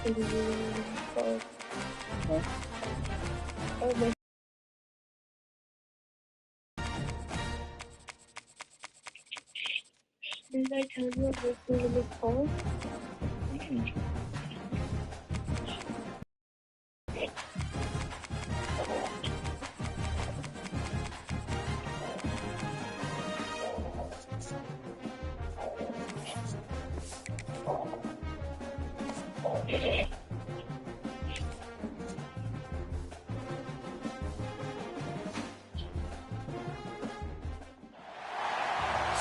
Did I tell you this is a call?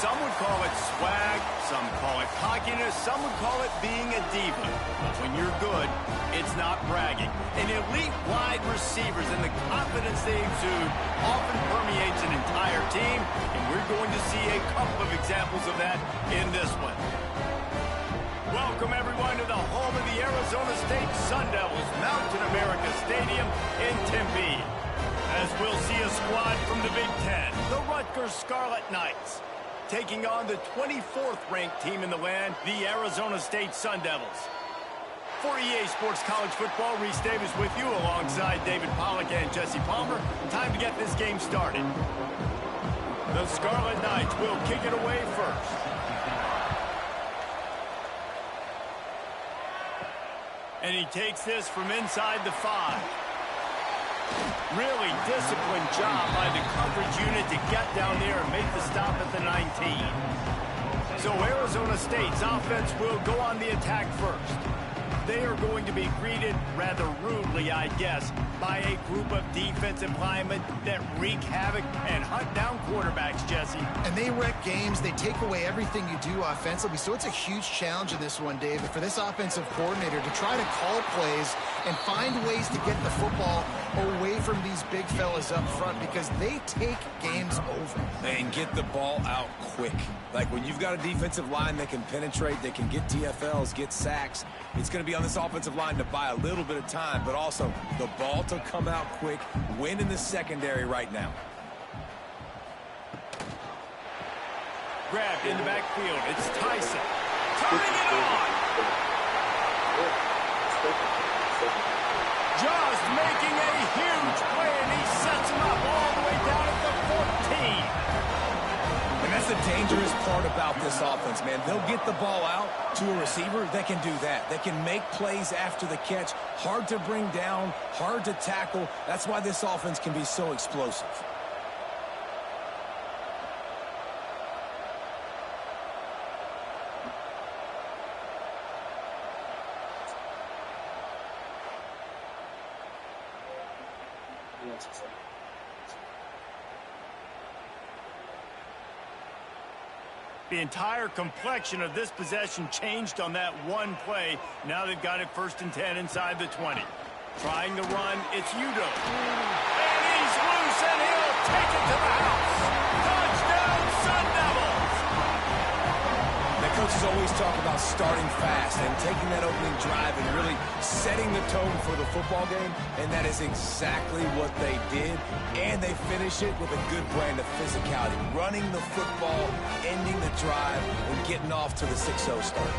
Some would call it swag, some call it cockiness, some would call it being a diva. But when you're good, it's not bragging. And elite wide receivers and the confidence they exude often permeates an entire team, and we're going to see a couple of examples of that in this one. Welcome, everyone, to the home of the Arizona State Sun Devils, Mountain America Stadium in Tempe. As we'll see a squad from the Big Ten, the Rutgers Scarlet Knights, taking on the 24th-ranked team in the land, the Arizona State Sun Devils. For EA Sports College Football, Reese Davis with you alongside David Pollack and Jesse Palmer. Time to get this game started. The Scarlet Knights will kick it away first. And he takes this from inside the 5. Really disciplined job by the coverage unit to get down there and make the stop at the 19. So Arizona State's offense will go on the attack first. They are going to be greeted rather rudely, I guess, by a group of defensive linemen that wreak havoc and hunt down quarterbacks, Jesse. And they wreck games. They take away everything you do offensively. So it's a huge challenge in this one, David, for this offensive coordinator to try to call plays and find ways to get the football away from these big fellas up front because they take games over. And get the ball out quick. Like when you've got a defensive line that can penetrate, they can get TFLs, get sacks. It's going to be on this offensive line to buy a little bit of time, but also the ball to come out quick, win in the secondary right now. Grabbed in the backfield. It's Tyson. Turning it on. Just making a huge play, and he sets him up all the way down at the 14. And that's the dangerous part about this offense, man. They'll get the ball out to a receiver. They can do that. They can make plays after the catch. Hard to bring down, hard to tackle. That's why this offense can be so explosive. The entire complexion of this possession changed on that one play. Now they've got it 1st and 10 inside the 20. Trying to run, it's Udo. And he's loose, and he'll take it to the house. Touchdown, Sun Devils! The coaches always talk about starting fast and taking that opening drive and really setting the tone for the football game, and that is exactly what they did. And they finish it with a good brand of physicality, running the football, ending the drive, and getting off to the 6-0 start.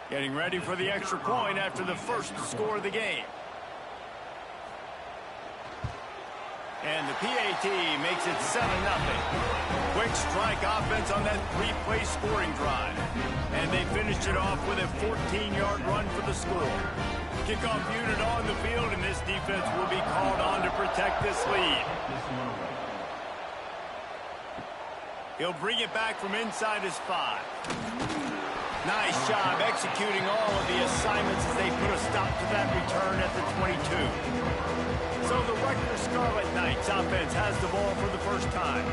Getting ready for the extra point after the first score of the game. And the PAT makes it 7-0. Quick strike offense on that 3-play scoring drive. And they finished it off with a 14-yard run for the score. Kickoff unit on the field, and this defense will be called on to protect this lead. He'll bring it back from inside his 5. Nice job executing all of the assignments as they put a stop to that return at the 22. So the Rutgers Scarlet Knights offense has the ball for the first time.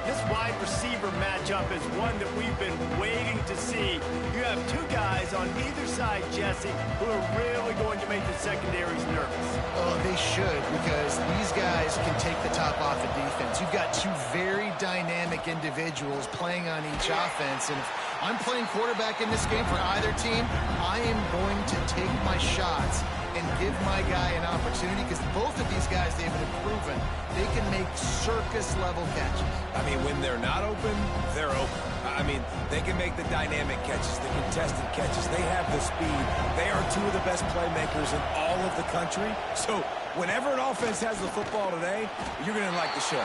This wide receiver matchup is one that we've been waiting to see. You have two guys on either side, Jesse, who are really going to make the secondaries nervous. Oh, they should, because these guys can take the top off the defense. You've got two very dynamic individuals playing on each offense, and I'm playing quarterback in this game for either team. I am going to take my shots and give my guy an opportunity because both of these guys, they've been proven they can make circus-level catches. I mean, when they're not open, they're open. I mean, they can make the dynamic catches, the contested catches. They have the speed. They are two of the best playmakers in all of the country. So whenever an offense has the football today, you're going to like the show.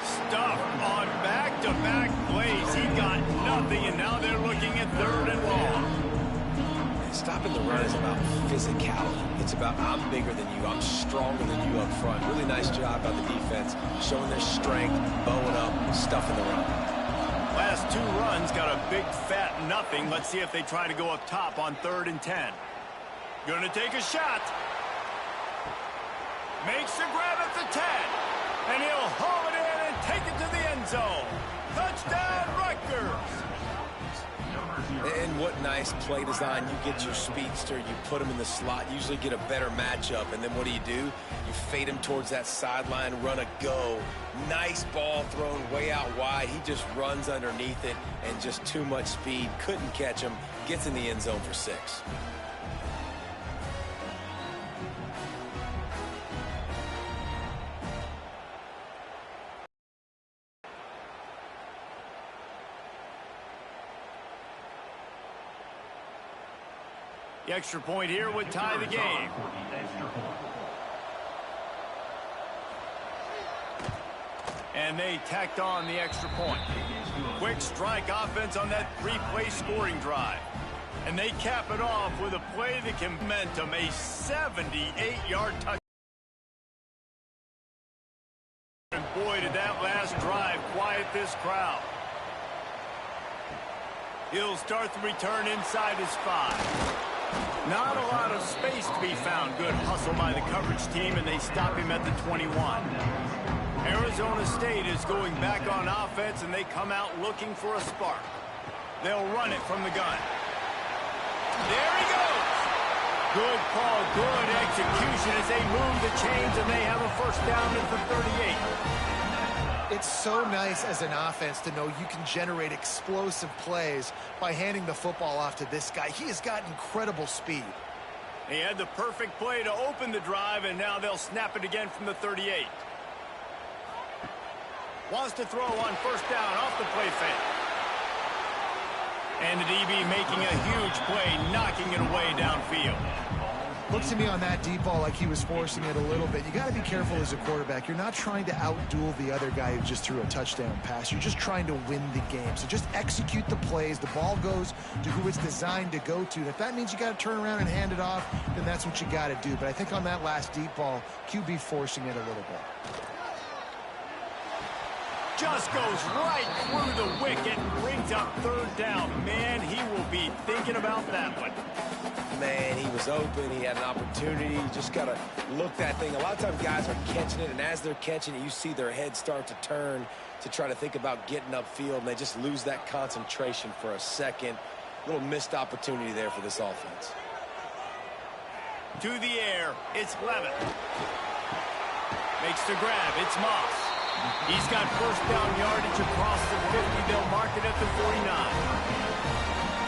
Stuffed on back-to-back plays. He got nothing, and now they're looking at 3rd and long. Stopping the run is about physicality. It's about I'm bigger than you. I'm stronger than you up front. Really nice job by the defense, showing their strength, bowing up, stuffing the run. Last 2 runs got a big fat nothing. Let's see if they try to go up top on 3rd and 10. Gonna take a shot. Makes the grab at the 10. And he'll haul it in and take it to the end zone. Touchdown, Rutgers. And what nice play design. You get your speedster, you put him in the slot, usually get a better matchup, and then what do? You fade him towards that sideline, run a go. Nice ball thrown way out wide. He just runs underneath it, and just too much speed. Couldn't catch him. Gets in the end zone for 6. The extra point here would tie the game. And they tacked on the extra point. Quick strike offense on that 3-play scoring drive. And they cap it off with a play that can momentum, a 78-yard touchdown. And boy, did that last drive quiet this crowd. He'll start the return inside his 5. Not a lot of space to be found. Good hustle by the coverage team, and they stop him at the 21. Arizona State is going back on offense, and they come out looking for a spark. They'll run it from the gun. There he goes. Good call, good execution as they move the chains, and they have a 1st down at the 38. It's so nice as an offense to know you can generate explosive plays by handing the football off to this guy. He has got incredible speed. He had the perfect play to open the drive, and now they'll snap it again from the 38. Wants to throw on 1st down off the play fake. And the DB making a huge play, knocking it away downfield. Looks to me on that deep ball like he was forcing it a little bit. You got to be careful as a quarterback. You're not trying to outduel the other guy who just threw a touchdown pass. You're just trying to win the game. So just execute the plays. The ball goes to who it's designed to go to. And if that means you got to turn around and hand it off, then that's what you got to do. But I think on that last deep ball, QB forcing it a little bit. Just goes right through the wicket and brings up 3rd down. Man, he will be thinking about that one. Man, he was open. He had an opportunity. You just got to look that thing. A lot of times guys are catching it, and as they're catching it, you see their head start to turn to try to think about getting upfield, and they just lose that concentration for a second. Little missed opportunity there for this offense. To the air, it's Levitt. Makes the grab, it's Moss. He's got 1st down yardage across the 50. They'll mark it at the 49.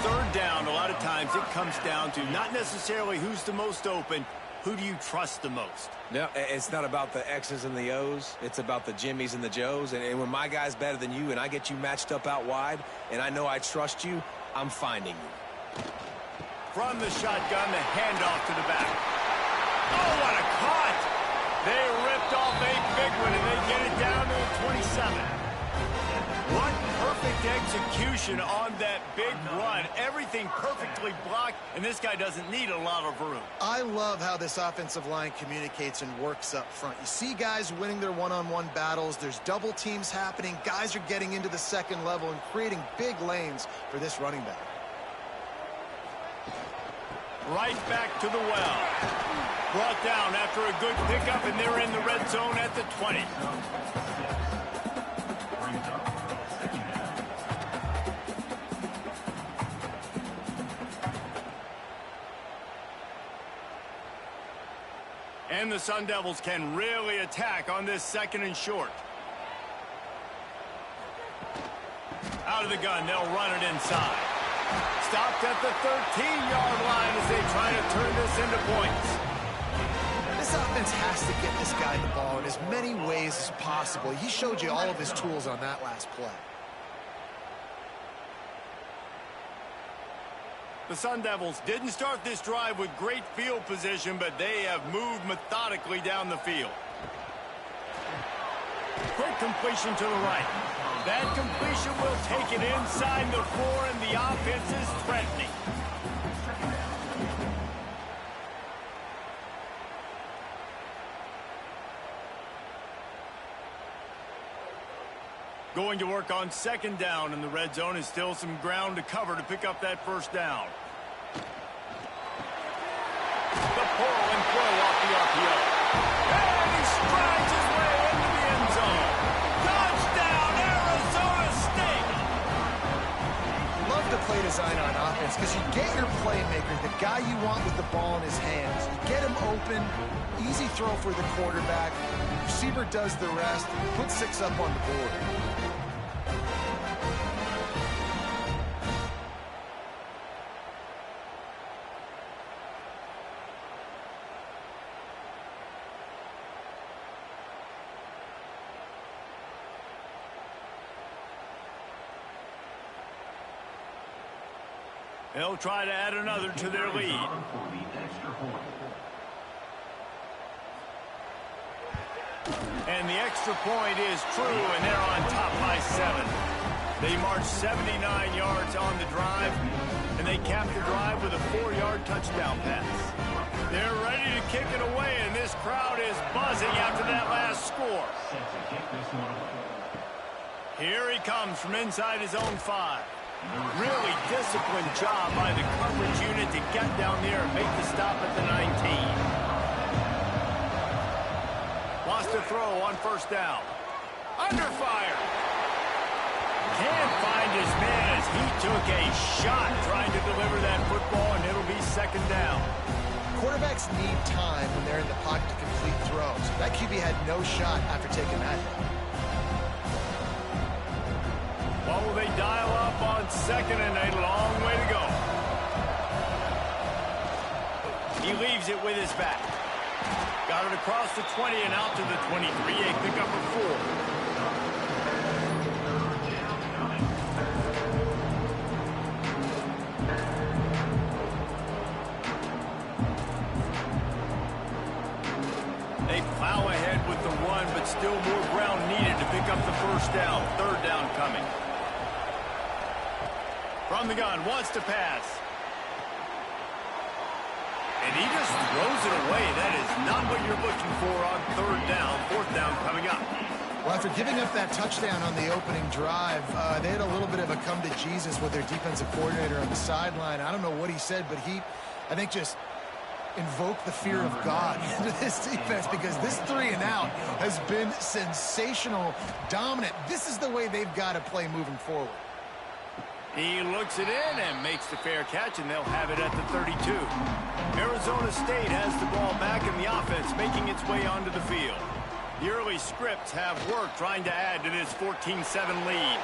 3rd down, a lot of times it comes down to not necessarily who's the most open, who do you trust the most? No, it's not about the X's and the O's. It's about the Jimmies and the Joes. And when my guy's better than you and I get you matched up out wide and I know I trust you, I'm finding you. From the shotgun, the handoff to the back. Oh, what a cut! They ripped off a big one, and they get it down to the 27. What perfect execution on that big run. Everything perfectly blocked, and this guy doesn't need a lot of room. I love how this offensive line communicates and works up front. You see guys winning their one-on-one battles. There's double teams happening. Guys are getting into the 2nd level and creating big lanes for this running back. Right back to the well. Brought down after a good pickup, and they're in the red zone at the 20. And the Sun Devils can really attack on this 2nd and short. Out out of the gun. They'll run it inside. Stopped at the 13-yard line as they try to turn this into points. This offense has to get this guy the ball in as many ways as possible. He showed you all of his tools on that last play. The Sun Devils didn't start this drive with great field position, but they have moved methodically down the field. Quick completion to the right. That completion will take it inside the 4, and the offense is threatening. Going to work on second down in the red zone is still some ground to cover to pick up that first down. The pull and throw off the RPO. And he strides his way into the end zone. Touchdown, Arizona State! Love the play design on offense because you get your playmaker, the guy you want with the ball in his hands. You get him open, easy throw for the quarterback. Receiver does the rest, put 6 up on the board. They'll try to add another to their lead. And the extra point is true, and they're on top by 7. They march 79 yards on the drive, and they cap the drive with a 4-yard touchdown pass. They're ready to kick it away, and this crowd is buzzing after that last score. Here he comes from inside his own 5. Really disciplined job by the coverage unit to get down there and make the stop at the 19. Lost a throw on first down. Under fire. Can't find his man as he took a shot trying to deliver that football, and it'll be second down. Quarterbacks need time when they're in the pocket to complete throws. That QB had no shot after taking that hit. What will they dial up on second and a long way to go? He leaves it with his back. Got it across the 20 and out to the 23. A pickup of 4. They plow ahead with the run, but still more ground needed to pick up the first down. Third down coming. From the gun, wants to pass. And he just throws it away. That is not what you're looking for on third down. Fourth down coming up. Well, after giving up that touchdown on the opening drive, they had a little bit of a come to Jesus with their defensive coordinator on the sideline. I don't know what he said, but he, I think, just invoked the fear of God into this defense because this 3 and out has been sensational, dominant. This is the way they've got to play moving forward. He looks it in and makes the fair catch, and they'll have it at the 32. Arizona State has the ball back in the offense, making its way onto the field. The early scripts have worked trying to add to this 14-7 lead.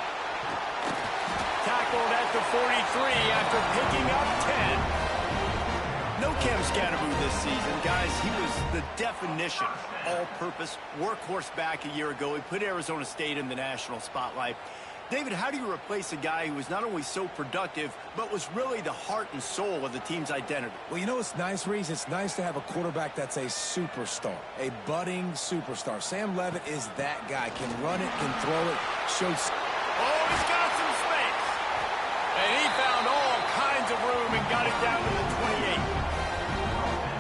Tackled at the 43 after picking up 10. No Cam Scatteroo this season, guys. He was the definition, all-purpose workhorse back a year ago. He put Arizona State in the national spotlight. David, how do you replace a guy who was not only so productive, but was really the heart and soul of the team's identity? Well, you know what's nice, Reese? It's nice to have a quarterback that's a superstar, a budding superstar. Sam Levitt is that guy. Can run it, can throw it, shows... Oh, he's got some space. And he found all kinds of room and got it down to the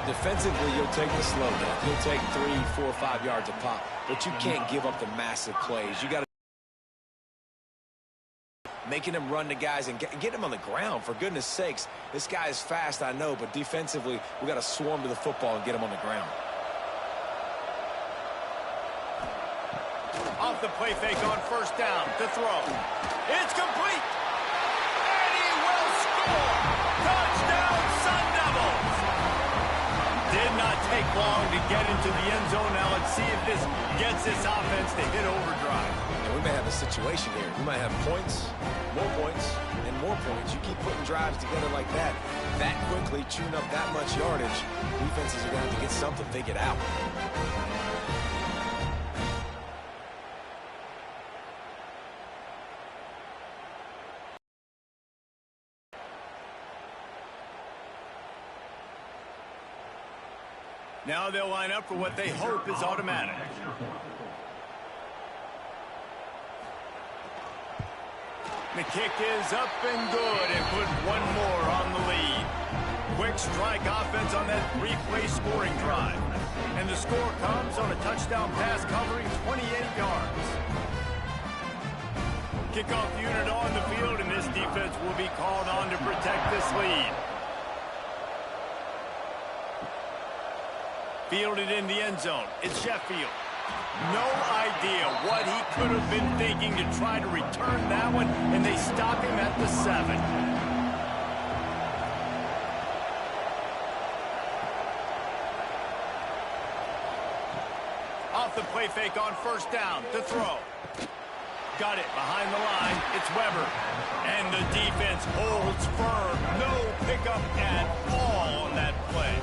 28. Defensively, you'll take the slow down. You'll take 3, 4, 5 yards a pop, but you can't give up the massive plays. You got to making him run the guys and get him on the ground, for goodness sakes. This guy is fast, I know, but defensively, we got to swarm to the football and get him on the ground. Off the play fake on first down to throw. It's complete. And he will score. Touchdown, Sun Devils. Did not take long to get into the end zone. Now let's see if this gets this offense to hit overdrive. And we we may have a situation here. We might have points, and more points. You keep putting drives together like that quickly, chewing up that much yardage, defenses are going to have to get something figured out. Now they'll line up for what they hope is automatic. The kick is up and good, and put one more on the lead. Quick strike offense on that three-play scoring drive. And the score comes on a touchdown pass covering 28 yards. Kickoff unit on the field, and this defense will be called on to protect this lead. Fielded in the end zone. It's Sheffield. No idea what he could have been thinking to try to return that one, and they stop him at the 7. Off the play fake on first down to throw. Got it behind the line. It's Weber. And the defense holds firm. No pickup at all on that play.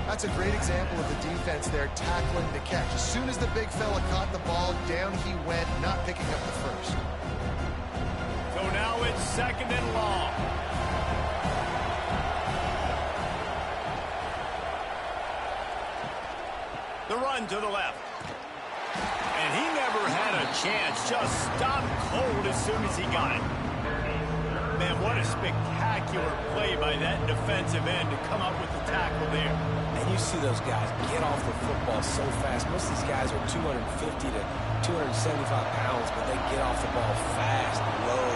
That's a great example of the defense there tackling the catch. As soon as the big fella caught the ball, down he went, not picking up the first. So now it's 2nd and long. The run to the left. And he never had a chance. Just stopped cold as soon as he got it. Man, what a spectacular play by that defensive end to come up with the tackle there. And you see those guys get off the football so fast. Most of these guys are 250 to 275 pounds, but they get off the ball fast, low.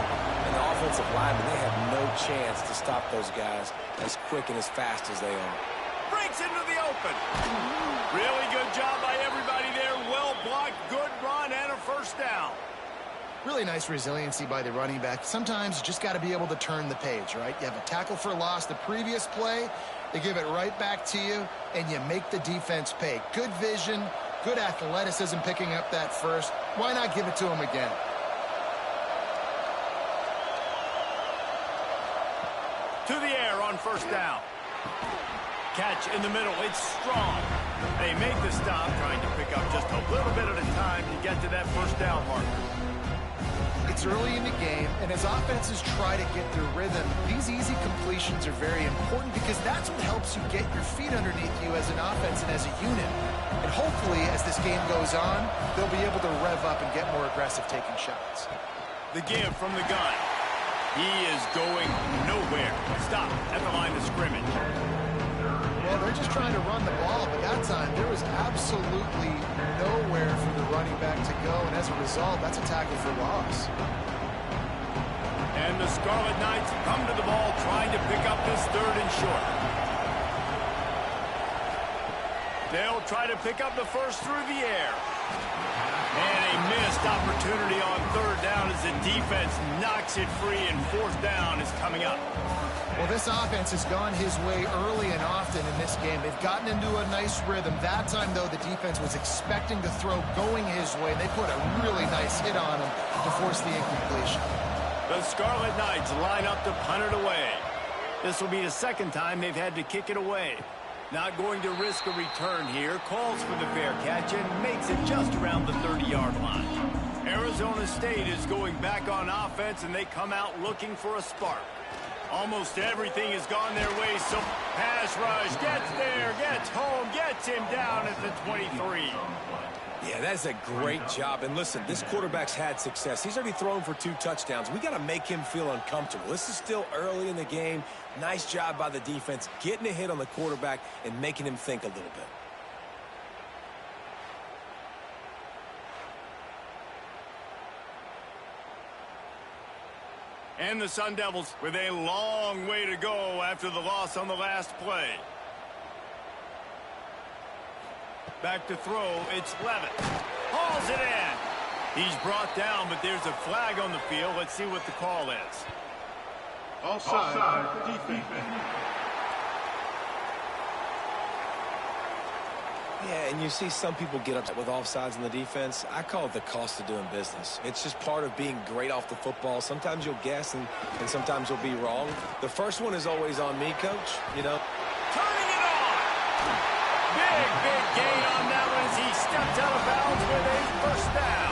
And the offensive linemen, they have no chance to stop those guys as quick and as fast as they are. Breaks into the open. Really good job by everybody there. Well blocked, good run, and a first down. Really nice resiliency by the running back. Sometimes you just got to be able to turn the page, right? You have a tackle for loss the previous play, they give it right back to you, and you make the defense pay. Good vision, good athleticism picking up that first. Why not give it to him again? To the air on first down. Catch in the middle. It's strong. They make the stop, trying to pick up just a little bit at a time to get to that first down marker. It's early in the game, and as offenses try to get their rhythm, these easy completions are very important because that's what helps you get your feet underneath you as an offense and as a unit. And hopefully, as this game goes on, they'll be able to rev up and get more aggressive taking shots. The give from the gun. He is going nowhere. Stop at the line of scrimmage. Well, they're just trying to run the ball, but that time there was absolutely nowhere for the running back to go, and as a result, that's a tackle for loss. And the Scarlet Knights come to the ball trying to pick up this 3rd and short. They'll try to pick up the first through the air. And a missed opportunity on 3rd down as the defense knocks it free, and 4th down is coming up. Well, this offense has gone his way early and often in this game. They've gotten into a nice rhythm. That time, though, the defense was expecting the throw going his way. They put a really nice hit on him to force the incompletion. The Scarlet Knights line up to punt it away. This will be the 2nd time they've had to kick it away. Not going to risk a return here. Calls for the fair catch and makes it just around the 30-yard line. Arizona State is going back on offense, and they come out looking for a spark. Almost everything has gone their way, so pass rush, gets there, gets home, gets him down at the 23. Yeah, that's a great job. And listen, this quarterback's had success. He's already thrown for 2 touchdowns. We got to make him feel uncomfortable. This is still early in the game. Nice job by the defense, getting a hit on the quarterback and making him think a little bit. And the Sun Devils with a long way to go after the loss on the last play. Back to throw, it's Levitt. Hauls it in. He's brought down, but there's a flag on the field. Let's see what the call is. Offside defense. Yeah, and you see some people get upset with offsides in the defense. I call it the cost of doing business. It's just part of being great off the football. Sometimes you'll guess, and sometimes you'll be wrong. The first one is always on me, Coach. You know. Turning it on. Big gain on that one as he stepped out of bounds with a first down.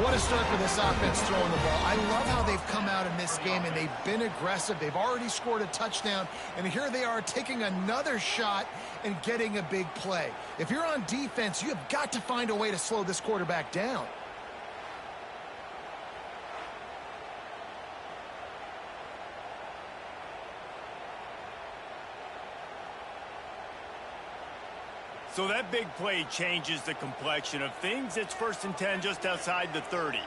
What a start for this offense throwing the ball. I love how they've come out in this game, and they've been aggressive. They've already scored a touchdown, and here they are taking another shot and getting a big play. If you're on defense, you have got to find a way to slow this quarterback down. So that big play changes the complexion of things. It's 1st and 10 just outside the 30.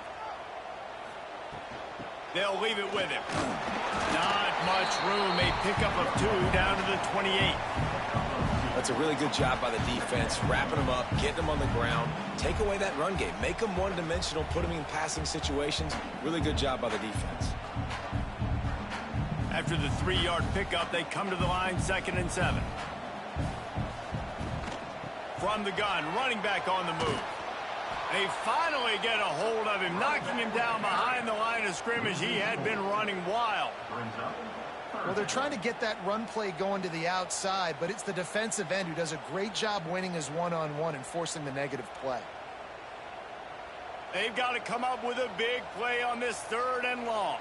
They'll leave it with him. Not much room. A pickup of 2 down to the 28. That's a really good job by the defense, wrapping them up, getting them on the ground. Take away that run game. Make them one-dimensional, put them in passing situations. Really good job by the defense. After the 3-yard pickup, they come to the line, 2nd and 7. From the gun, running back on the move. They finally get a hold of him, knocking him down behind the line of scrimmage. He had been running wild. Well, they're trying to get that run play going to the outside, but it's the defensive end who does a great job winning his one-on-one and forcing the negative play. They've got to come up with a big play on this 3rd and long.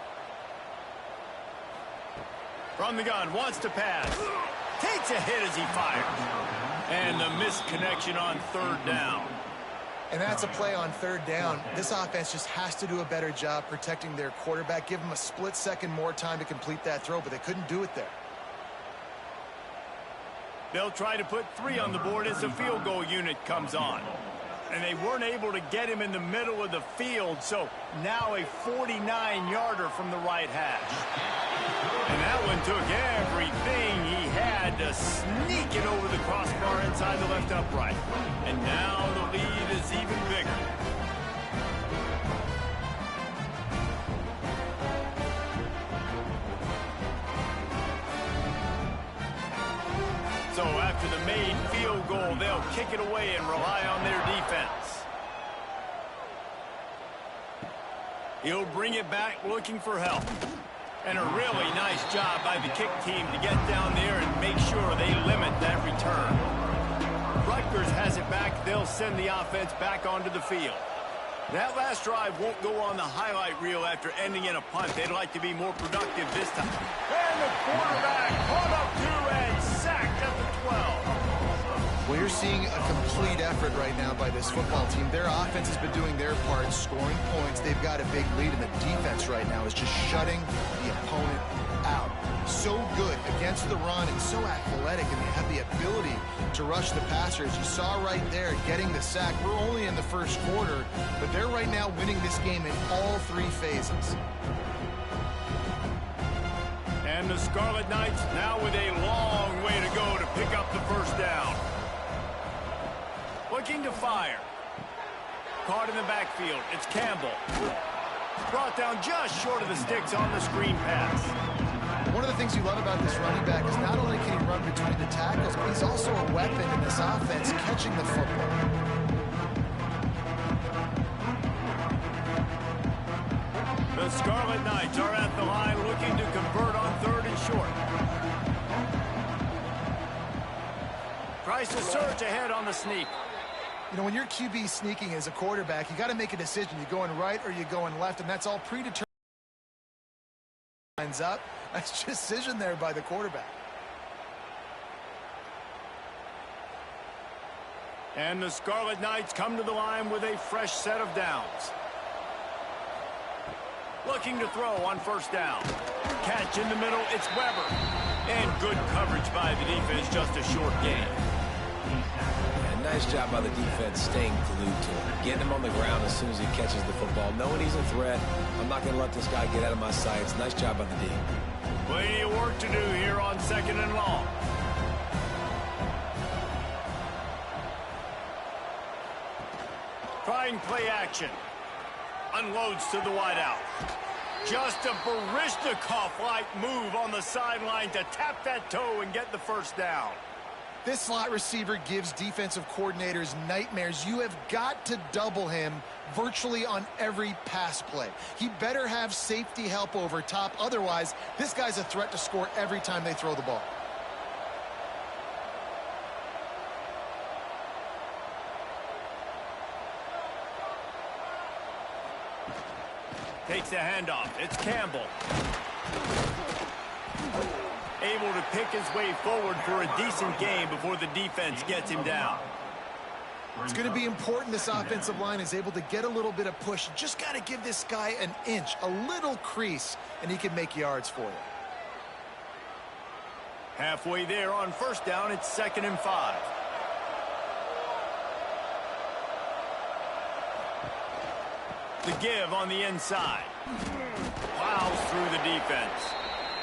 From the gun, wants to pass. Takes a hit as he fires. And the missed connection on 3rd down. And that's a play on 3rd down. This offense just has to do a better job protecting their quarterback. Give him a split second more time to complete that throw, but they couldn't do it there. They'll try to put 3 on the board as the field goal unit comes on. And they weren't able to get him in the middle of the field, so now a 49-yarder from the right hash. And that one took everything he had to sneak it over the crossbar inside the left upright. And now the lead is even bigger. So after the made field goal, they'll kick it away and rely on their defense. He'll bring it back looking for help. And a really nice job by the kick team to get down there and make sure they limit that return. Rutgers has it back. They'll send the offense back onto the field. That last drive won't go on the highlight reel after ending in a punt. They'd like to be more productive this time. And the quarterback caught up 2 and sacked at the 12. Well, you're seeing a complete effort right now by this football team. Their offense has been doing their part, scoring points. They've got a big lead, and the defense right now is just shutting the opponent out. So good against the run and so athletic, and they have the ability to rush the passer. As you saw right there, getting the sack. We're only in the 1st quarter, but they're right now winning this game in all 3 phases. And the Scarlet Knights now with a long way to go to pick up the 1st down. Looking to fire. Caught in the backfield. It's Campbell. Brought down just short of the sticks on the screen pass. One of the things you love about this running back is not only can he run between the tackles, but he's also a weapon in this offense, catching the football. The Scarlet Knights are at the line looking to convert on 3rd and short. Tries to surge ahead on the sneak. You know, when you're QB sneaking as a quarterback, you got to make a decision. You're going right or you're going left, and that's all predetermined. Lines up. That's decision there by the quarterback. And the Scarlet Knights come to the line with a fresh set of downs. Looking to throw on 1st down. Catch in the middle, it's Weber. And good coverage by the defense, just a short gain. Nice job by the defense staying glued to him, getting him on the ground as soon as he catches the football, knowing he's a threat. I'm not going to let this guy get out of my sights. Nice job by the D. Plenty of work to do here on 2nd and long. Trying play action. Unloads to the wideout. Just a Baryshnikov-like move on the sideline to tap that toe and get the 1st down. This slot receiver gives defensive coordinators nightmares. You have got to double him virtually on every pass play. He better have safety help over top. Otherwise, this guy's a threat to score every time they throw the ball. Takes the handoff. It's Campbell. Able to pick his way forward for a decent gain before the defense gets him down. It's going to be important this offensive line is able to get a little bit of push. You just got to give this guy an inch, a little crease, and he can make yards for you. Halfway there on first down, it's 2nd and 5. The give on the inside. Plows through the defense.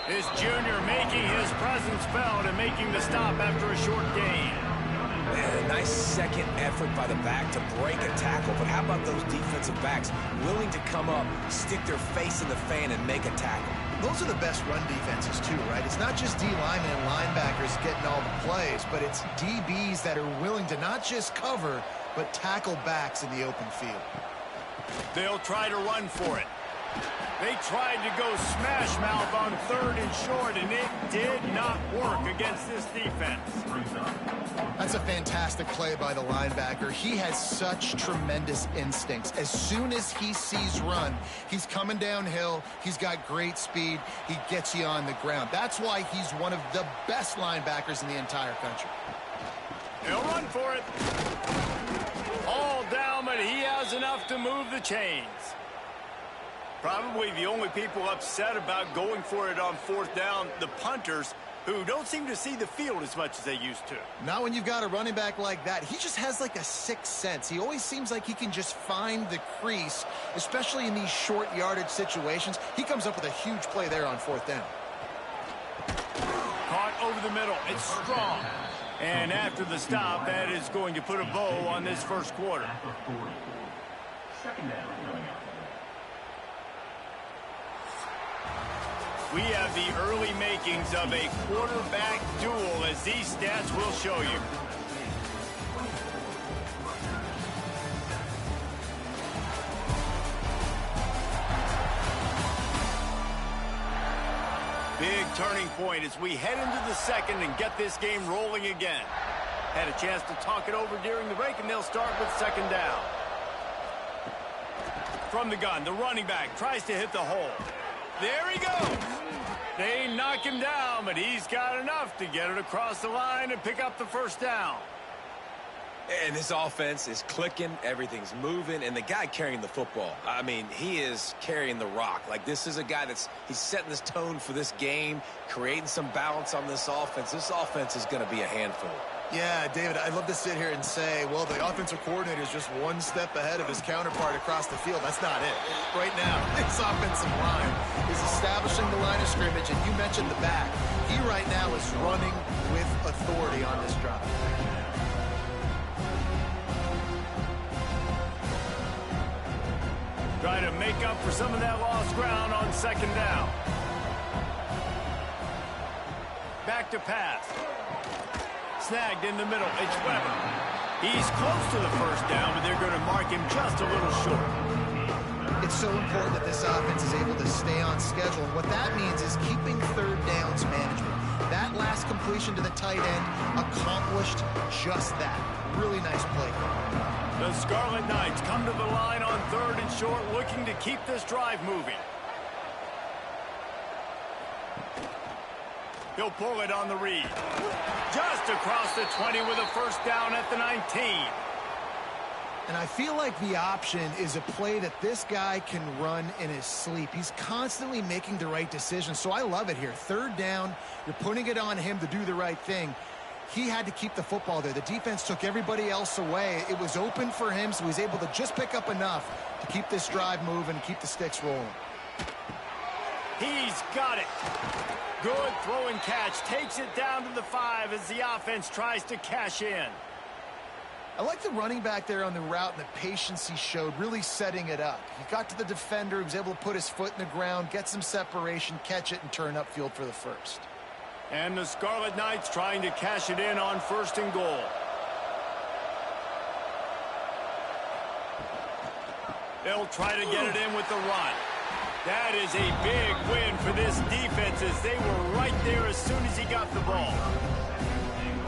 This junior making his presence felt and making the stop after a short gain. Man, a nice second effort by the back to break a tackle. But how about those defensive backs willing to come up, stick their face in the fan, and make a tackle? Those are the best run defenses too, right? It's not just D linemen and linebackers getting all the plays, but it's DBs that are willing to not just cover, but tackle backs in the open field. They'll try to run for it. They tried to go smash mouth on 3rd and short, and it did not work against this defense. That's a fantastic play by the linebacker. He has such tremendous instincts. As soon as he sees run, he's coming downhill. He's got great speed. He gets you on the ground. That's why he's one of the best linebackers in the entire country. He'll run for it. All down, but he has enough to move the chains. Probably the only people upset about going for it on 4th down, the punters, who don't seem to see the field as much as they used to. Not when you've got a running back like that. He just has like a sixth sense. He always seems like he can just find the crease, especially in these short yardage situations. He comes up with a huge play there on 4th down. Caught over the middle. It's strong. And after the stop, that is going to put a bow on this first quarter. We have the early makings of a quarterback duel, as these stats will show you. Big turning point as we head into the second and get this game rolling again. Had a chance to talk it over during the break, and they'll start with 2nd down. From the gun, the running back tries to hit the hole. There he goes. They knock him down, but he's got enough to get it across the line and pick up the first down. And this offense is clicking, everything's moving, and the guy carrying the football, I mean, he is carrying the rock. Like, this is a guy he's setting this tone for this game, creating some balance on this offense. This offense is going to be a handful. Yeah, David, I'd love to sit here and say, well, the offensive coordinator is just one step ahead of his counterpart across the field. That's not it. Right now, this offensive line is establishing the line of scrimmage, and you mentioned the back. He right now is running with authority on this drive. Trying to make up for some of that lost ground on 2nd down. Back to pass. Snagged in the middle. It's Weber. He's close to the first down, but they're going to mark him just a little short. It's so important that this offense is able to stay on schedule. And what that means is keeping 3rd downs management. That last completion to the tight end accomplished just that. Really nice play. The Scarlet Knights come to the line on 3rd and short, looking to keep this drive moving. He'll pull it on the read. Just across the 20 with a first down at the 19. And I feel like the option is a play that this guy can run in his sleep. He's constantly making the right decision, so I love it here. 3rd down, you're putting it on him to do the right thing. He had to keep the football there. The defense took everybody else away. It was open for him, so he was able to just pick up enough to keep this drive moving, keep the sticks rolling. He's got it. Good throw and catch. Takes it down to the 5 as the offense tries to cash in. I like the running back there on the route and the patience he showed, really setting it up. He got to the defender, he was able to put his foot in the ground, get some separation, catch it, and turn upfield for the first. And the Scarlet Knights trying to cash it in on 1st and goal. They'll try to get it in with the run. That is a big win for this defense as they were right there as soon as he got the ball.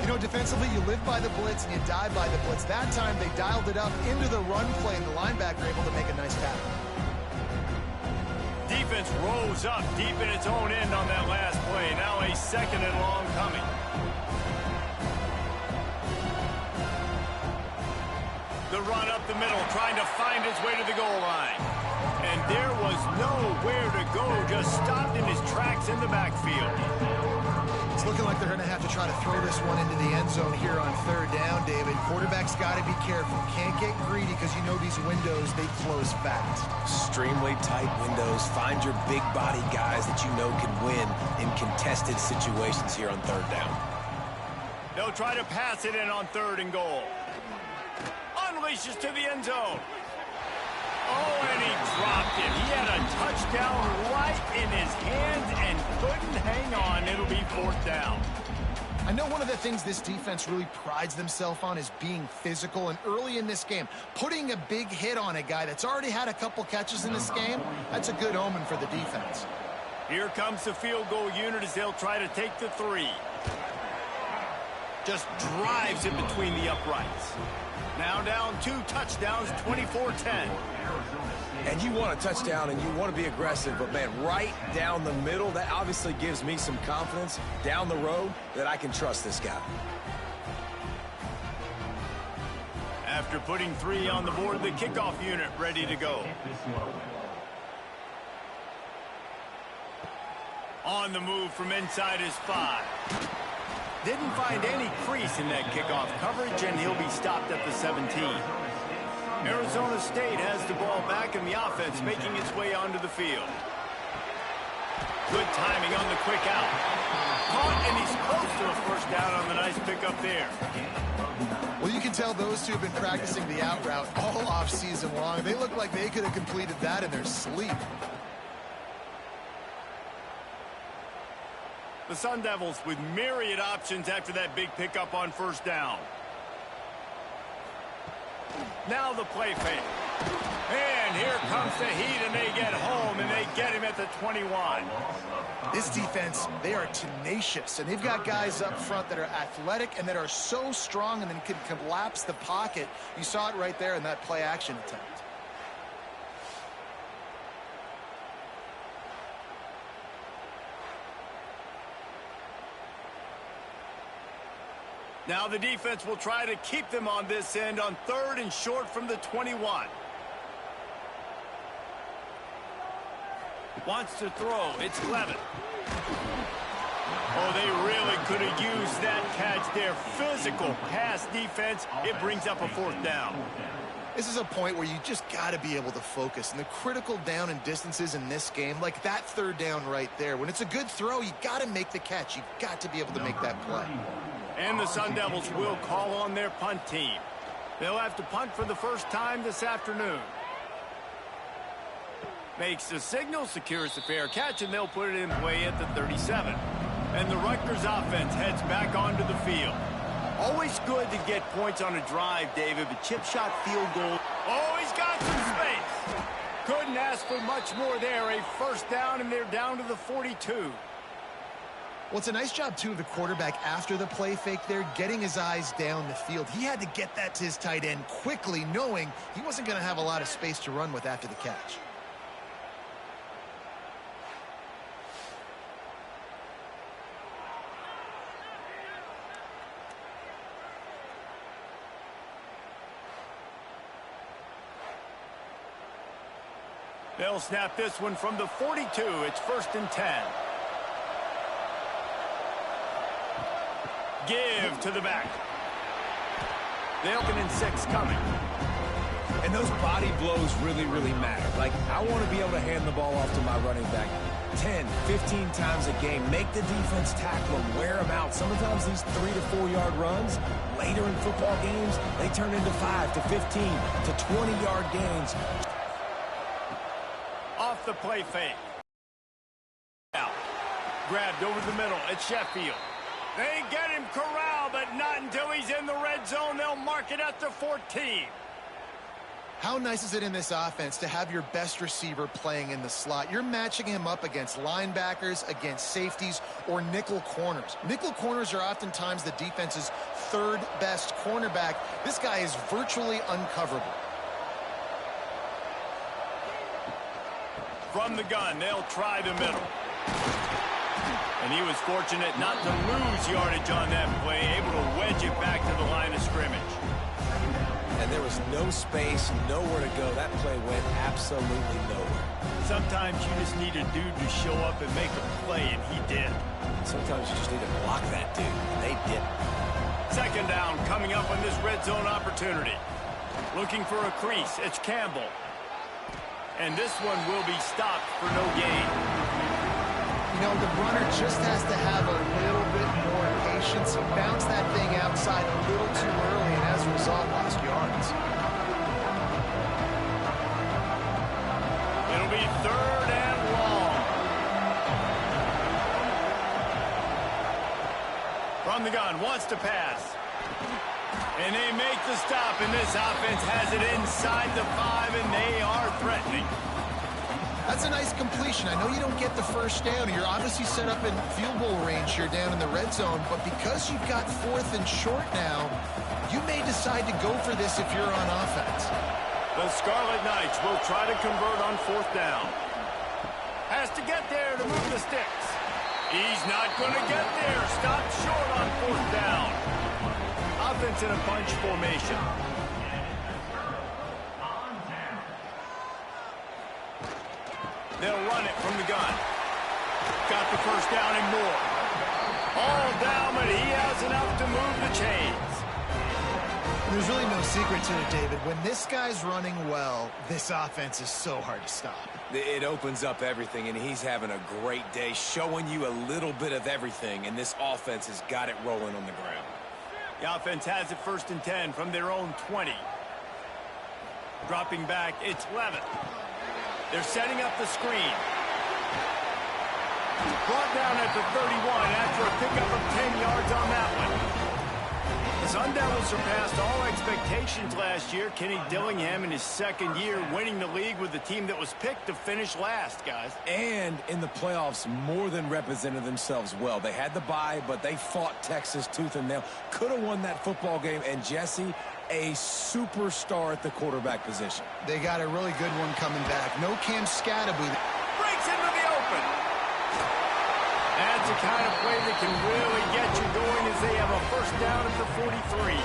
You know, defensively, you live by the blitz and you die by the blitz. That time, they dialed it up into the run play, and the linebacker able to make a nice tackle. Defense rose up deep in its own end on that last play. Now a 2nd and long coming. The run up the middle, trying to find his way to the goal line. And there was nowhere to go, just stopped in his tracks in the backfield. It's looking like they're going to have to try to throw this one into the end zone here on 3rd down, David. Quarterback's got to be careful. Can't get greedy because you know these windows, they close fast. Extremely tight windows. Find your big body guys that you know can win in contested situations here on 3rd down. They'll try to pass it in on 3rd and goal. Unleashes to the end zone. Oh, and he dropped it. He had a touchdown right in his hands and couldn't hang on. It'll be 4th down. I know one of the things this defense really prides themselves on is being physical, and early in this game, putting a big hit on a guy that's already had a couple catches in this game, that's a good omen for the defense. Here comes the field goal unit as they'll try to take the 3. Just drives it between the uprights. Now down 2 touchdowns, 24-10. And you want a touchdown and you want to be aggressive, but man, right down the middle, that obviously gives me some confidence down the road that I can trust this guy. After putting 3 on the board, the kickoff unit ready to go. On the move from inside his 5. Didn't find any crease in that kickoff coverage, and he'll be stopped at the 17. Arizona State has the ball back, and the offense making its way onto the field. Good timing on the quick out. Caught, and he's close to a 1st down on the nice pickup there. Well, you can tell those two have been practicing the out route all off season long. They look like they could have completed that in their sleep. The Sun Devils with myriad options after that big pickup on 1st down. Now the play fake. And here comes the heat, and they get home, and they get him at the 21. This defense, they are tenacious, and they've got guys up front that are athletic and that are so strong and then can collapse the pocket. You saw it right there in that play action attempt. Now the defense will try to keep them on this end on 3rd and short from the 21. Wants to throw. It's Clevin. Oh, they really could have used that catch there. Physical pass defense. It brings up a 4th down. This is a point where you just got to be able to focus. And the critical down and distances in this game, like that 3rd down right there, when it's a good throw, you got to make the catch. You've got to be able to make that play. And the Sun Devils will call on their punt team. They'll have to punt for the first time this afternoon. Makes the signal, secures the fair catch, and they'll put it in play at the 37. And the Rutgers offense heads back onto the field. Always good to get points on a drive, David, but chip shot field goal. Oh, he's got some space. Couldn't ask for much more there. A 1st down, and they're down to the 42. Well, it's a nice job, too, of the quarterback after the play fake there, getting his eyes down the field. He had to get that to his tight end quickly, knowing he wasn't going to have a lot of space to run with after the catch. They'll snap this one from the 42. It's 1st and 10. Give to the back. They'll get in 6 coming. And those body blows really, really matter. Like, I want to be able to hand the ball off to my running back 10, 15 times a game. Make the defense tackle them, wear them out. Sometimes these 3 to 4 yard runs, later in football games, they turn into 5 to 15 to 20-yard gains. Off the play fake. Out. grabbed over the middle at Sheffield. They get him corralled, but not until he's in the red zone. They'll mark it at the 14. How nice is it in this offense to have your best receiver playing in the slot? You're matching him up against linebackers, against safeties, or nickel corners. Nickel corners are oftentimes the defense's third best cornerback. This guy is virtually uncoverable. From the gun, they'll try the middle. And he was fortunate not to lose yardage on that play, able to wedge it back to the line of scrimmage. And there was no space, nowhere to go. That play went absolutely nowhere. Sometimes you just need a dude to show up and make a play, and he did. Sometimes you just need to block that dude, and they didn't. Second down coming up on this red zone opportunity. Looking for a crease, it's Campbell. And this one will be stopped for no gain. You know, the runner just has to have a little bit more patience. He bounced that thing outside a little too early, and as a result, lost yards. It'll be third and long. From the gun, wants to pass. And they make the stop, and this offense has it inside the 5, and they are threatening. That's a nice completion. I know you don't get the first down. You're obviously set up in field goal range here down in the red zone, but because you've got 4th and short now, you may decide to go for this if you're on offense. The Scarlet Knights will try to convert on 4th down. Has to get there to move the sticks. He's not going to get there. Stopped short on 4th down. Offense in a bunch formation. They'll run it from the gun. Got the first down and more. All down, but he has enough to move the chains. There's really no secret to it, David. When this guy's running well, this offense is so hard to stop. It opens up everything, and he's having a great day, showing you a little bit of everything, and this offense has got it rolling on the ground. The offense has it 1st and 10 from their own 20. Dropping back, it's Levitt. They're setting up the screen. Brought down at the 31 after a pickup of 10 yards on that one. The Sun Devils surpassed all expectations last year. Kenny Dillingham in his 2nd year winning the league with the team that was picked to finish last, guys. And in the playoffs, more than represented themselves well. They had the bye, but they fought Texas tooth and nail. Could have won that football game, and Jesse, a superstar at the quarterback position. They got a really good one coming back. No Cam Scatterby. Breaks into the open. That's the kind of play that can really get you going as they have a first down at the 43.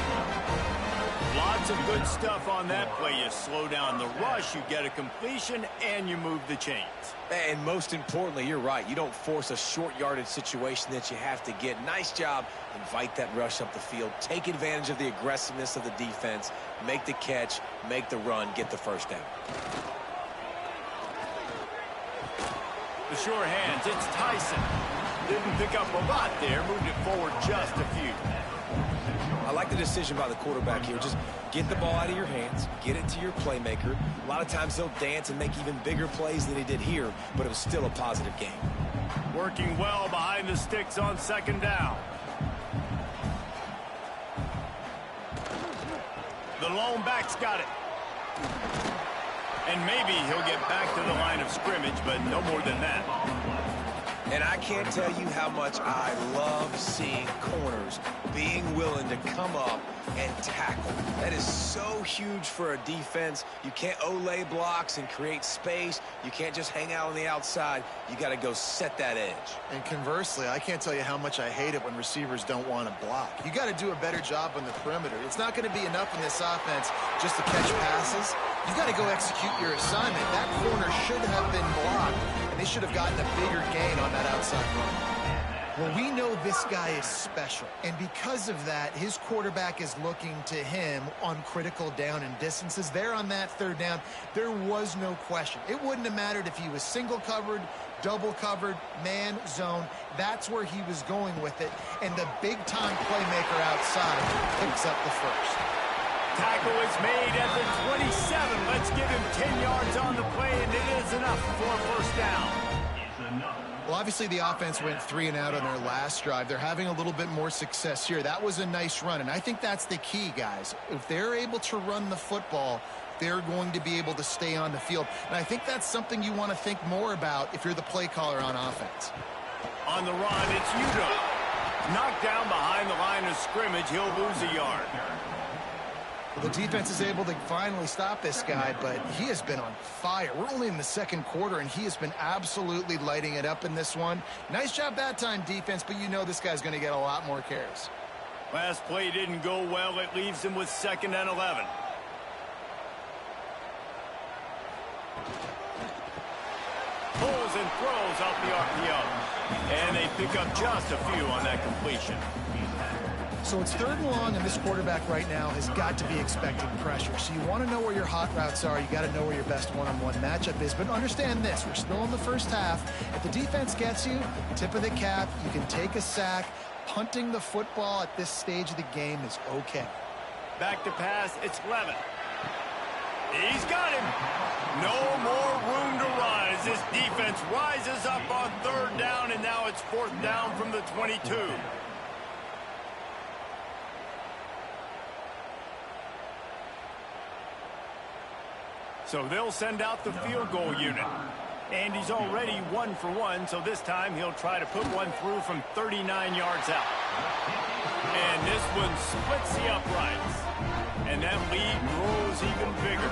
Lots of good stuff on that play. You slow down the rush, you get a completion, and you move the chains. And most importantly, you're right. You don't force a short yardage situation that you have to get. Nice job. Invite that rush up the field. Take advantage of the aggressiveness of the defense. Make the catch, make the run, get the first down. The sure hands, it's Tyson. Didn't pick up a lot there, moved it forward just a few. I like the decision by the quarterback here. Just get the ball out of your hands, get it to your playmaker. A lot of times he'll dance and make even bigger plays than he did here, but it was still a positive game. Working well behind the sticks on 2nd down. The lone back's got it. And maybe he'll get back to the line of scrimmage, but no more than that. And I can't tell you how much I love seeing corners being willing to come up and tackle. That is so huge for a defense. You can't Olay blocks and create space. You can't just hang out on the outside. You got to go set that edge. And conversely, I can't tell you how much I hate it when receivers don't want to block. You got to do a better job on the perimeter. It's not going to be enough in this offense just to catch passes. You got to go execute your assignment. That corner should have been blocked, and they should have gotten a bigger gain on that outside run. Well, we know this guy is special, and because of that, his quarterback is looking to him on critical down and distances. There on that 3rd down, there was no question. It wouldn't have mattered if he was single covered, double covered, man, zone. That's where he was going with it, and the big-time playmaker outside picks up the first. Tackle is made at the 27. Let's give him 10 yards on the play, and it is enough for a first down. Well, obviously the offense went 3 and out on their last drive. They're having a little bit more success here. That was a nice run, and I think that's the key, guys. If they're able to run the football, they're going to be able to stay on the field. And I think that's something you want to think more about if you're the play caller on offense. On the run, it's Udo. Knocked down behind the line of scrimmage. He'll lose a yard. The defense is able to finally stop this guy, but he has been on fire. We're only in the second quarter, and he has been absolutely lighting it up in this one. Nice job that time, defense, but you know this guy's going to get a lot more carries. Last play didn't go well. It leaves him with 2nd and 11. Pulls and throws off the RPO. And they pick up just a few on that completion. So it's 3rd and long, and this quarterback right now has got to be expecting pressure. So you want to know where your hot routes are. You got to know where your best one-on-one matchup is. But understand this, we're still in the first half. If the defense gets you, tip of the cap, you can take a sack. Punting the football at this stage of the game is okay. Back to pass, it's Levin. He's got him. No more room to run as this defense rises up on 3rd down, and now it's 4th down from the 22. So they'll send out the field goal unit. And he's already 1 for 1, so this time he'll try to put one through from 39 yards out. And this one splits the uprights. And that lead grows even bigger.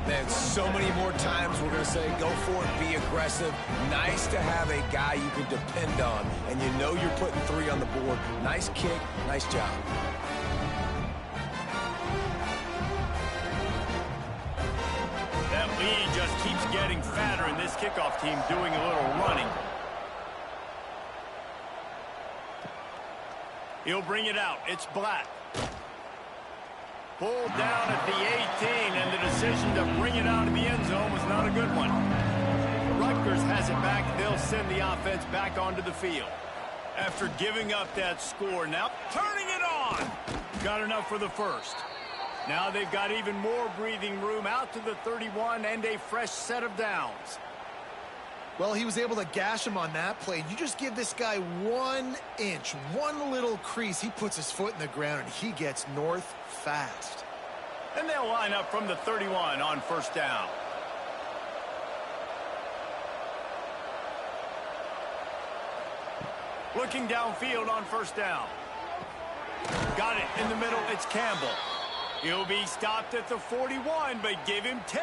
Man, so many more times we're going to say, go for it, be aggressive. Nice to have a guy you can depend on, and you know you're putting 3 on the board. Nice kick, nice job. That lead just keeps getting fatter, and this kickoff team doing a little running. He'll bring it out. It's Black. Pulled down at the 18, and the decision to bring it out of the end zone was not a good one. Rutgers has it back. They'll send the offense back onto the field. After giving up that score, now turning it on. Got enough for the first. Now they've got even more breathing room out to the 31 and a fresh set of downs. Well, he was able to gash him on that play. You just give this guy 1 inch, one little crease. He puts his foot in the ground, and he gets north fast. And they'll line up from the 31 on 1st down. Looking downfield on 1st down. Got it in the middle. It's Campbell. He'll be stopped at the 41, but give him 10.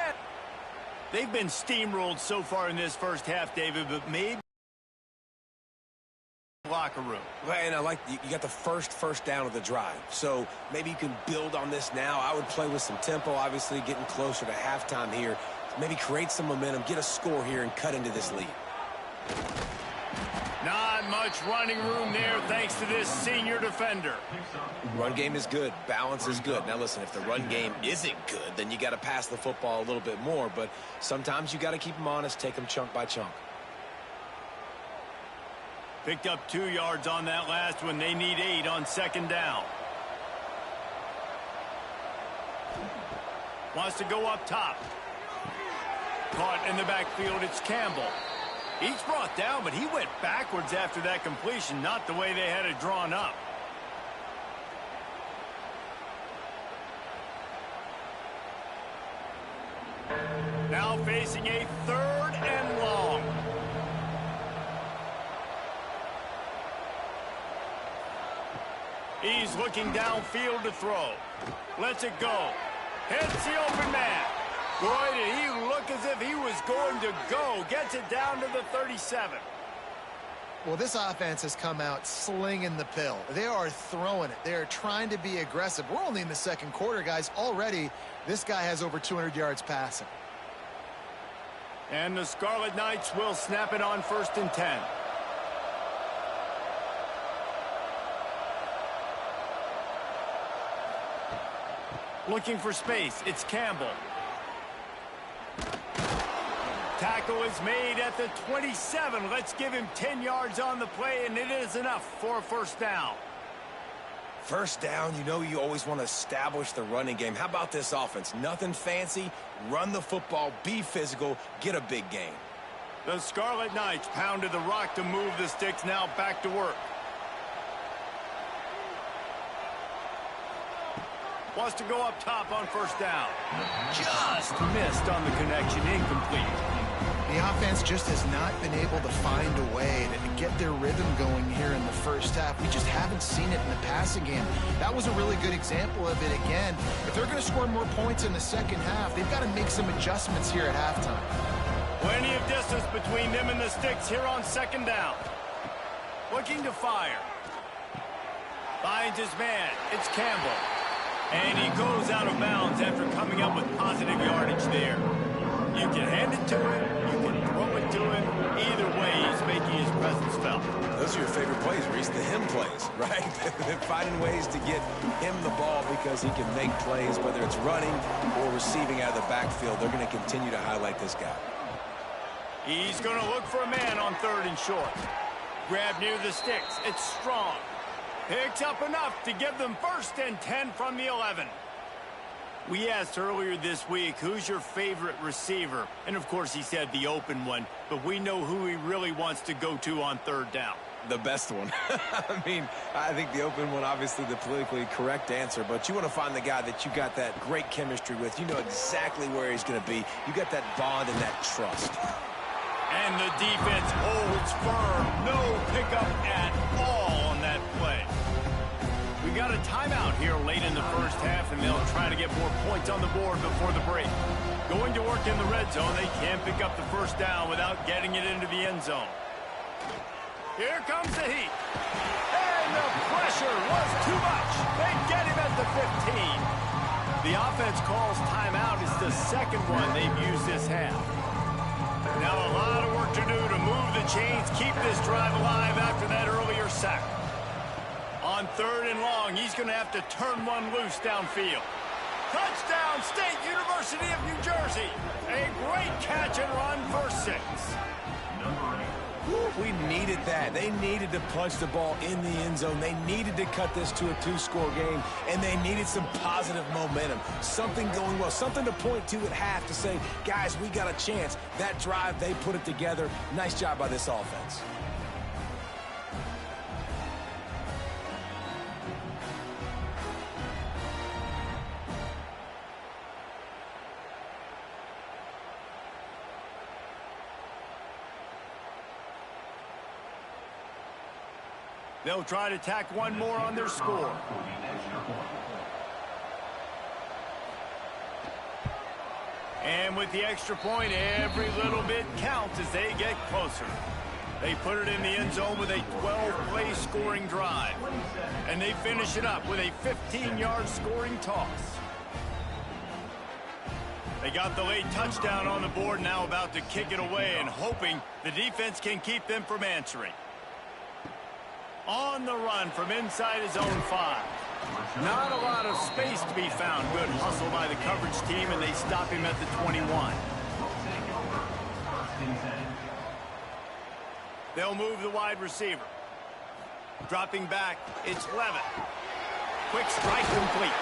They've been steamrolled so far in this first half, David, but maybe locker room. Well, and I like you got the first down of the drive, so maybe you can build on this now. I would play with some tempo, obviously getting closer to halftime here. Maybe create some momentum, get a score here, and cut into this lead. Not much running room there thanks to this senior defender. Run game is good. Balance is good. Now, listen, if the run game isn't good, then you got to pass the football a little bit more. But sometimes you got to keep them honest, take them chunk by chunk. Picked up 2 yards on that last one. They need 8 on 2nd down. Wants to go up top. Caught in the backfield, it's Campbell. He's brought down, but he went backwards after that completion, not the way they had it drawn up. Now facing a 3rd and long. He's looking downfield to throw. Lets it go. Hits the open man. Boy, did he look as if he was going to go. Gets it down to the 37. Well, this offense has come out slinging the pill. They are throwing it. They are trying to be aggressive. We're only in the second quarter, guys. Already, this guy has over 200 yards passing. And the Scarlet Knights will snap it on 1st and 10. Looking for space. It's Campbell. Tackle is made at the 27. Let's give him 10 yards on the play, and it is enough for a 1st down. 1st down, you know you always want to establish the running game. How about this offense? Nothing fancy. Run the football, be physical, get a big gain. The Scarlet Knights pounded the rock to move the sticks, now back to work. Wants to go up top on first down. Just missed on the connection, incomplete. The offense just has not been able to find a way to get their rhythm going here in the first half. We just haven't seen it in the passing game. That was a really good example of it again. If they're going to score more points in the second half, they've got to make some adjustments here at halftime. Plenty of distance between them and the sticks here on second down. Looking to fire. Finds his man. It's Campbell. And he goes out of bounds after coming up with positive yardage there. You can hand it to him, you can throw it to him. Either way, he's making his presence felt. Those are your favorite plays, Reese, the him plays, right? They're finding ways to get him the ball because he can make plays, whether it's running or receiving out of the backfield. They're going to continue to highlight this guy. He's going to look for a man on third and short. Grab near the sticks. It's strong. Picks up enough to give them 1st and 10 from the 11. We asked earlier this week, who's your favorite receiver? And, of course, he said the open one. But we know who he really wants to go to on third down. The best one. I mean, I think the open one, obviously the politically correct answer. But you want to find the guy that you got that great chemistry with. You know exactly where he's going to be. You got that bond and that trust. And the defense holds firm. No pickup at all on that play. We got a timeout here late in the first half, and they'll try to get more points on the board before the break. Going to work in the red zone, they can't pick up the first down without getting it into the end zone. Here comes the heat. And the pressure was too much. They get him at the 15. The offense calls timeout. It's the second one they've used this half. Now a lot of work to do to move the chains, keep this drive alive after that earlier sack. On third and long, he's going to have to turn one loose downfield. Touchdown, State University of New Jersey. A great catch and run for 6. We needed that. They needed to punch the ball in the end zone. They needed to cut this to a 2-score game, and they needed some positive momentum. Something going well, something to point to at half to say, guys, we got a chance. That drive, they put it together. Nice job by this offense. They'll try to tack one more on their score. And with the extra point, every little bit counts as they get closer. They put it in the end zone with a 12-play scoring drive. And they finish it up with a 15-yard scoring toss. They got the late touchdown on the board, now about to kick it away and hoping the defense can keep them from answering. On the run from inside his own 5. Not a lot of space to be found. Good hustle by the coverage team, and they stop him at the 21. They'll move the wide receiver. Dropping back, it's Levitt. Quick strike complete.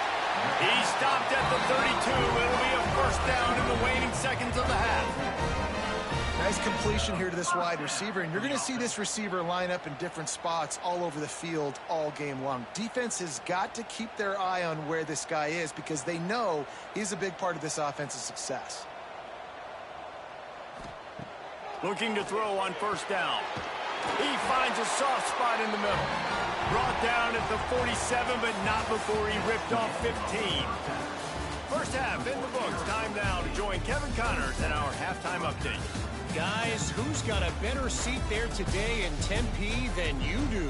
He stopped at the 32. It'll be a first down in the waning seconds of the half. Nice completion here to this wide receiver, and you're going to see this receiver line up in different spots all over the field all game long. Defense has got to keep their eye on where this guy is because they know he's a big part of this offense's success. Looking to throw on first down. He finds a soft spot in the middle. Brought down at the 47, but not before he ripped off 15. First half in the books. Time now to join Kevin Connors in our halftime update. Guys, who's got a better seat there today in Tempe than you do?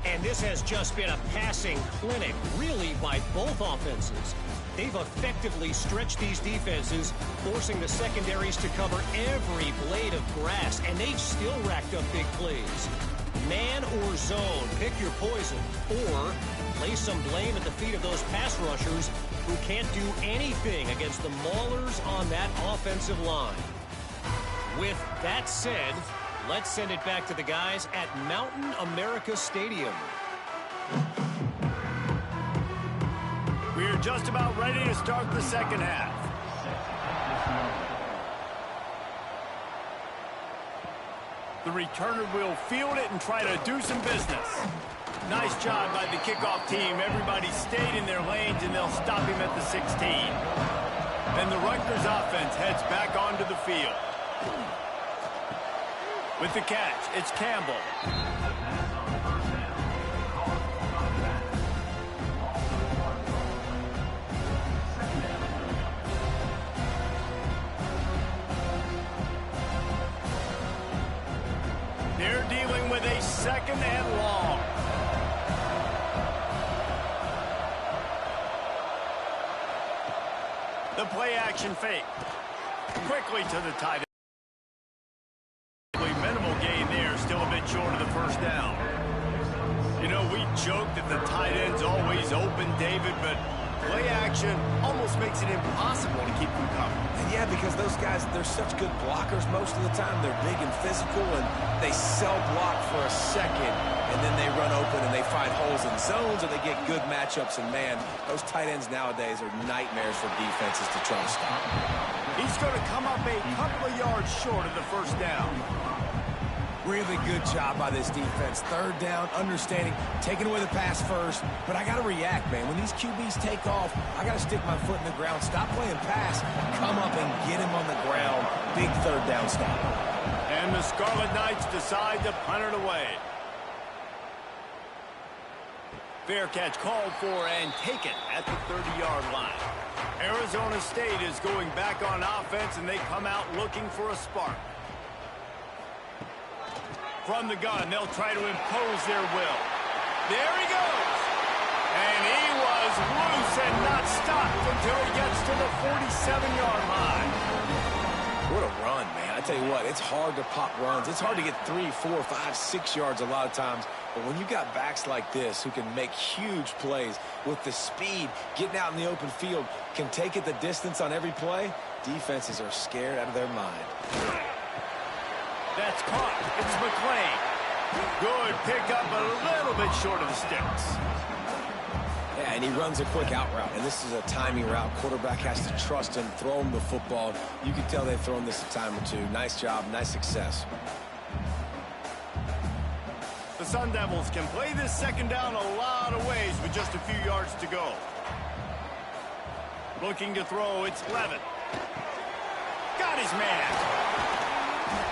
And this has just been a passing clinic, really, by both offenses. They've effectively stretched these defenses, forcing the secondaries to cover every blade of grass, and they've still racked up big plays. Man or zone, pick your poison, or lay some blame at the feet of those pass rushers who can't do anything against the maulers on that offensive line. With that said, let's send it back to the guys at Mountain America Stadium. We're just about ready to start the second half. The returner will field it and try to do some business. Nice job by the kickoff team. Everybody stayed in their lanes, and they'll stop him at the 16. And the Rutgers offense heads back onto the field. With the catch, it's Campbell. They're dealing with a 2nd and long. The play action fake. Quickly to the tight end. Minimal gain there, still a bit short of the first down. You know, we joke that the tight end's always open, David, but play action almost makes it impossible to keep them coming. And yeah, because those guys, they're such good blockers most of the time. They're big and physical, and they cell block for a second, and then they run open and they find holes in zones, or they get good matchups. And man, those tight ends nowadays are nightmares for defenses to try to stop. He's going to come up a couple of yards short of the first down. Really good job by this defense. 3rd down, understanding, taking away the pass first. But I got to react, man. When these QBs take off, I got to stick my foot in the ground. Stop playing pass. Come up and get him on the ground. Big 3rd down stop. And the Scarlet Knights decide to punt it away. Fair catch called for and taken at the 30-yard line. Arizona State is going back on offense, and they come out looking for a spark. From the gun, they'll try to impose their will. There he goes. And he was loose and not stopped until he gets to the 47-yard line. What a run, man. I tell you what, it's hard to pop runs. It's hard to get 3, 4, 5, 6 yards a lot of times. But when you got backs like this who can make huge plays with the speed, getting out in the open field, can take it the distance on every play, defenses are scared out of their mind. That's caught. It's McClain. Good pickup, a little bit short of the sticks. Yeah, and he runs a quick out route, and this is a timing route. Quarterback has to trust him, throw him the football. You can tell they've thrown this a time or two. Nice job, nice success. The Sun Devils can play this 2nd down a lot of ways with just a few yards to go. Looking to throw, it's Levin. Got his man.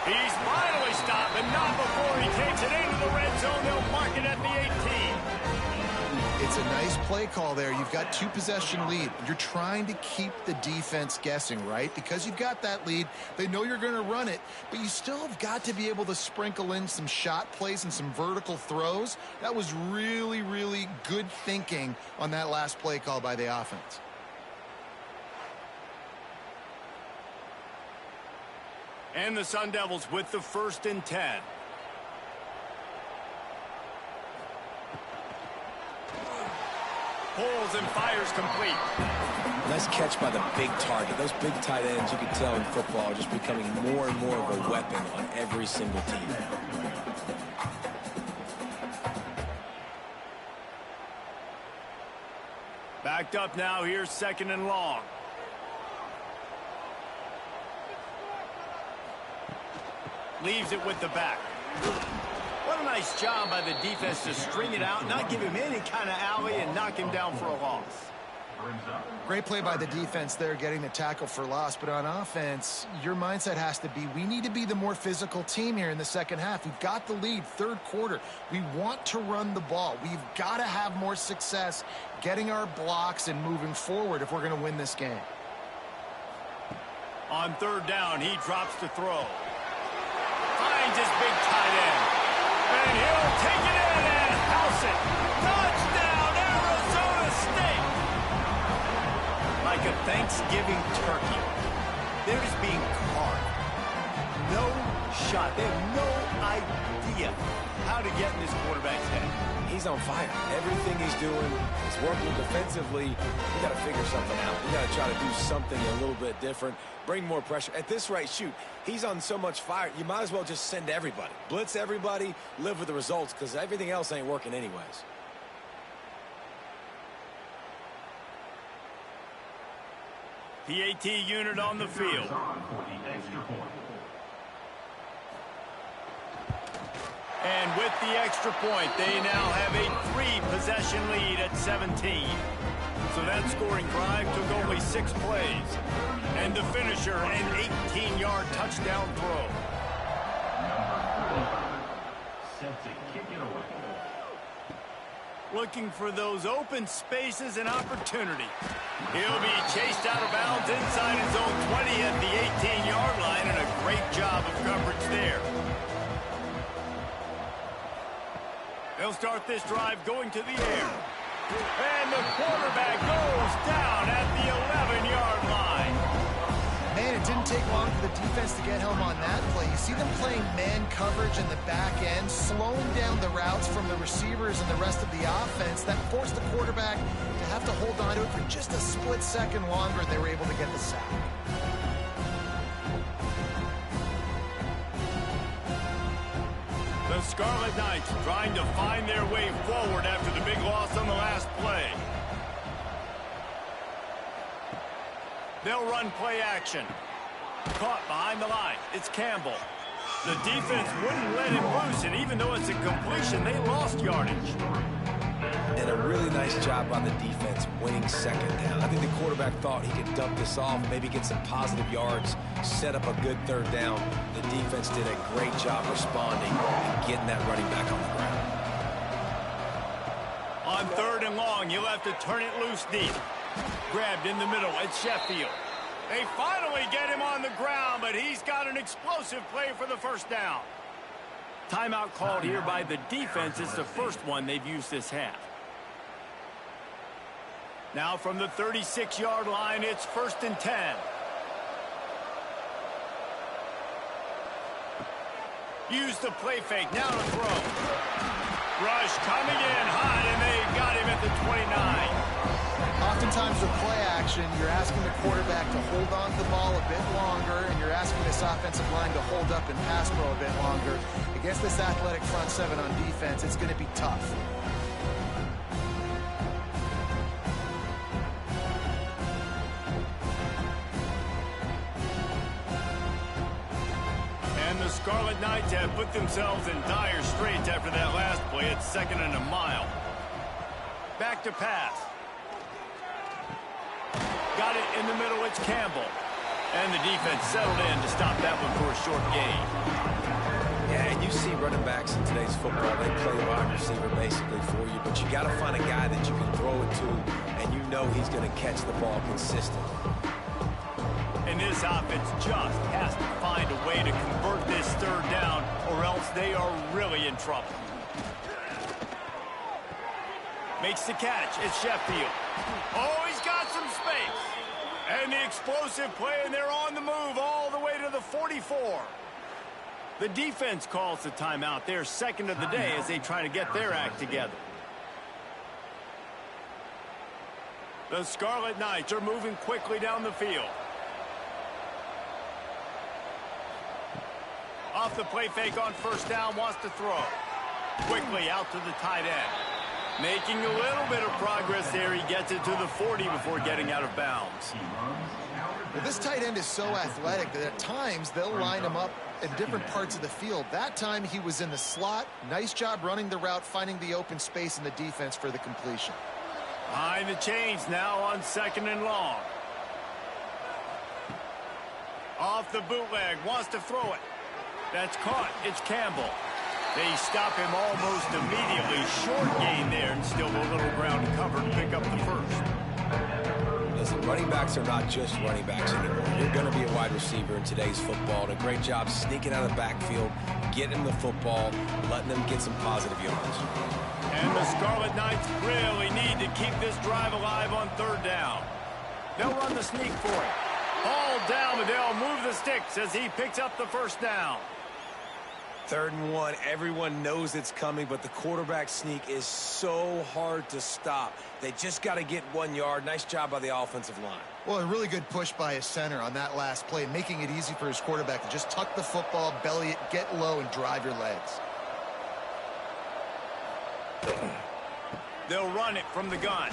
He's finally stopped, and not before he takes it into the red zone. They'll mark it at the 18. It's a nice play call there. You've got 2-possession lead. You're trying to keep the defense guessing, right? Because you've got that lead. They know you're going to run it, but you still have got to be able to sprinkle in some shot plays and some vertical throws. That was really, really good thinking on that last play call by the offense. And the Sun Devils with the 1st and 10. Pulls and fires complete. Nice catch by the big target. Those big tight ends, you can tell in football, are just becoming more and more of a weapon on every single team. Backed up now. Here's 2nd and long. Leaves it with the back. What a nice job by the defense to string it out, not give him any kind of alley, and knock him down for a loss. Great play by the defense there, getting the tackle for loss. But on offense, your mindset has to be, we need to be the more physical team here in the 2nd half. We've got the lead, 3rd quarter. We want to run the ball. We've got to have more success getting our blocks and moving forward if we're going to win this game. On 3rd down, he drops to throw. Finds his big tight end. And he'll take it in and house it. Touchdown, Arizona State! Like a Thanksgiving turkey. They're just being carved. No shot. They have no idea how to get in this quarterback's head. He's on fire. Everything he's doing is working defensively. We got to figure something out. We got to try to do something a little bit different. Bring more pressure. At this rate, shoot, he's on so much fire, you might as well just send everybody. Blitz everybody, live with the results, because everything else ain't working anyways. PAT unit on the field. And with the extra point, they now have a 3-possession lead at 17. So that scoring drive took only 6 plays. And the finisher, an 18-yard touchdown throw. Looking for those open spaces and opportunity. He'll be chased out of bounds inside his own 20 at the 18-yard line, and a great job of coverage there. They'll start this drive going to the air. And the quarterback goes down at the 11-yard line. Man, it didn't take long for the defense to get home on that play. You see them playing man coverage in the back end, slowing down the routes from the receivers and the rest of the offense. That forced the quarterback to have to hold on to it for just a split second longer, and they were able to get the sack. The Scarlet Knights trying to find their way forward after the big loss on the last play. They'll run play action. Caught behind the line. It's Campbell. The defense wouldn't let him loose, and even though it's a completion, they lost yardage. And a really nice job by the defense winning second down. I think the quarterback thought he could dump this off, maybe get some positive yards, set up a good third down. The defense did a great job responding and getting that running back on the ground. On 3rd and long, you'll have to turn it loose deep. Grabbed in the middle, it's Sheffield. They finally get him on the ground, but he's got an explosive play for the first down. Timeout called here by the defense. It's the first one they've used this half. Now from the 36-yard line, it's 1st and 10. Use the play fake, now to throw. Rush coming in hot, and they got him at the 29. Oftentimes with play action, you're asking the quarterback to hold on to the ball a bit longer, and you're asking this offensive line to hold up and pass pro a bit longer. Against this athletic front seven on defense, it's going to be tough. And the Scarlet Knights have put themselves in dire straits after that last play. It's 2nd and a mile. Back to pass. Got it in the middle, it's Campbell. And the defense settled in to stop that one for a short gain. Yeah, and you see running backs in today's football, they play wide receiver basically for you, but you got to find a guy that you can throw it to, and you know he's going to catch the ball consistently. And this offense just has to find a way to convert this 3rd down, or else they are really in trouble. Makes the catch. It's Sheffield. Oh, he's got some space. And the explosive play, and they're on the move all the way to the 44. The defense calls the timeout. They're 2nd of the day as they try to get their act together. The Scarlet Knights are moving quickly down the field. Off the play fake on 1st down, wants to throw. Quickly out to the tight end. Making a little bit of progress there. He gets it to the 40 before getting out of bounds. Well, this tight end is so athletic that at times they'll line him up in different parts of the field. That time he was in the slot. Nice job running the route, finding the open space in the defense for the completion. Behind the chains now on 2nd and long. Off the bootleg, wants to throw it. That's caught. It's Campbell. They stop him almost immediately. Short gain there, and still a little ground covered to pick up the 1st. Listen, running backs are not just running backs anymore. You're going to be a wide receiver in today's football. And a great job sneaking out of the backfield, getting the football, letting them get some positive yards. And the Scarlet Knights really need to keep this drive alive on 3rd down. They'll run the sneak for it. All down, but they'll move the sticks as he picks up the 1st down. 3rd and 1, everyone knows it's coming, but the quarterback sneak is so hard to stop. They just got to get 1 yard. Nice job by the offensive line. Well, a really good push by his center on that last play, making it easy for his quarterback to just tuck the football, belly it, get low, and drive your legs. They'll run it from the gun.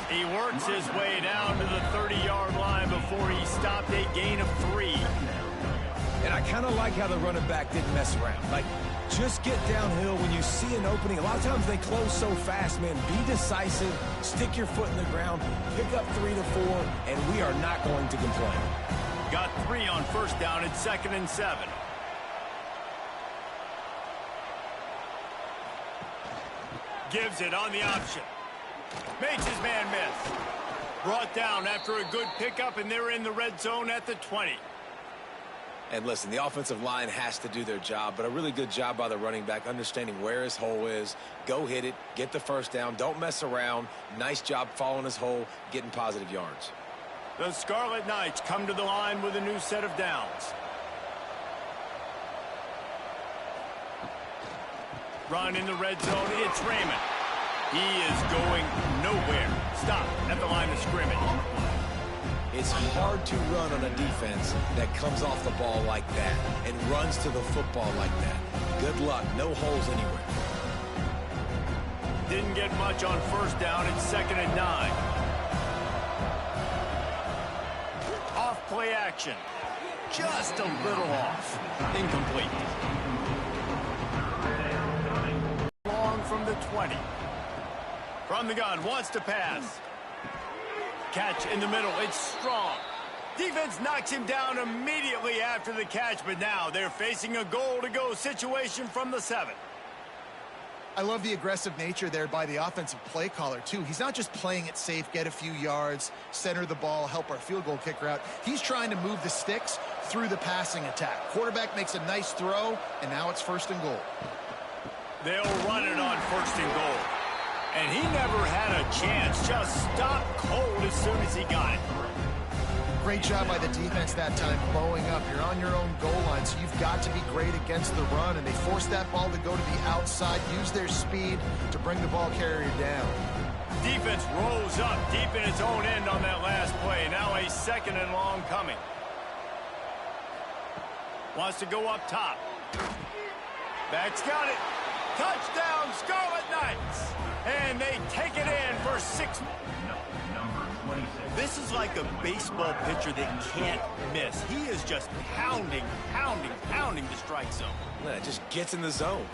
He works his way down to the 30-yard line before he stopped, a gain of 3. And I kind of like how the running back didn't mess around. Like, just get downhill when you see an opening. A lot of times they close so fast, man. Be decisive, stick your foot in the ground, pick up 3 to 4, and we are not going to complain. Got 3 on first down at 2nd and 7. Gives it on the option. Makes his man miss. Brought down after a good pickup, and they're in the red zone at the 20. And listen, the offensive line has to do their job, but a really good job by the running back understanding where his hole is. Go hit it, get the first down, don't mess around. Nice job following his hole, getting positive yards. The Scarlet Knights come to the line with a new set of downs. Run in the red zone, it's Raymond. He is going nowhere. Stop at the line of scrimmage. It's hard to run on a defense that comes off the ball like that and runs to the football like that. Good luck, no holes anywhere. Didn't get much on first down at 2nd and 9. Off play action. Just a little off. Incomplete. Long from the 20. From the gun, wants to pass. Catch in the middle, it's strong. Defense knocks him down immediately after the catch, but now they're facing a goal-to-go situation from the 7. I love the aggressive nature there by the offensive play caller, too. He's not just playing it safe, get a few yards, center the ball, help our field goal kicker out. He's trying to move the sticks through the passing attack. Quarterback makes a nice throw, and now it's 1st and goal. They'll run it on 1st and goal. And he never had a chance. Just stopped cold as soon as he got it. Great job by the defense that time, blowing up. You're on your own goal line, so you've got to be great against the run. And they forced that ball to go to the outside, use their speed to bring the ball carrier down. Defense rolls up deep in its own end on that last play. Now a 2nd and long coming. Wants to go up top. Back's got it. Touchdown, Scarlet Knights. And they take it in for 6. This is like a baseball pitcher that can't miss. He is just pounding the strike zone. Yeah, just gets in the zone.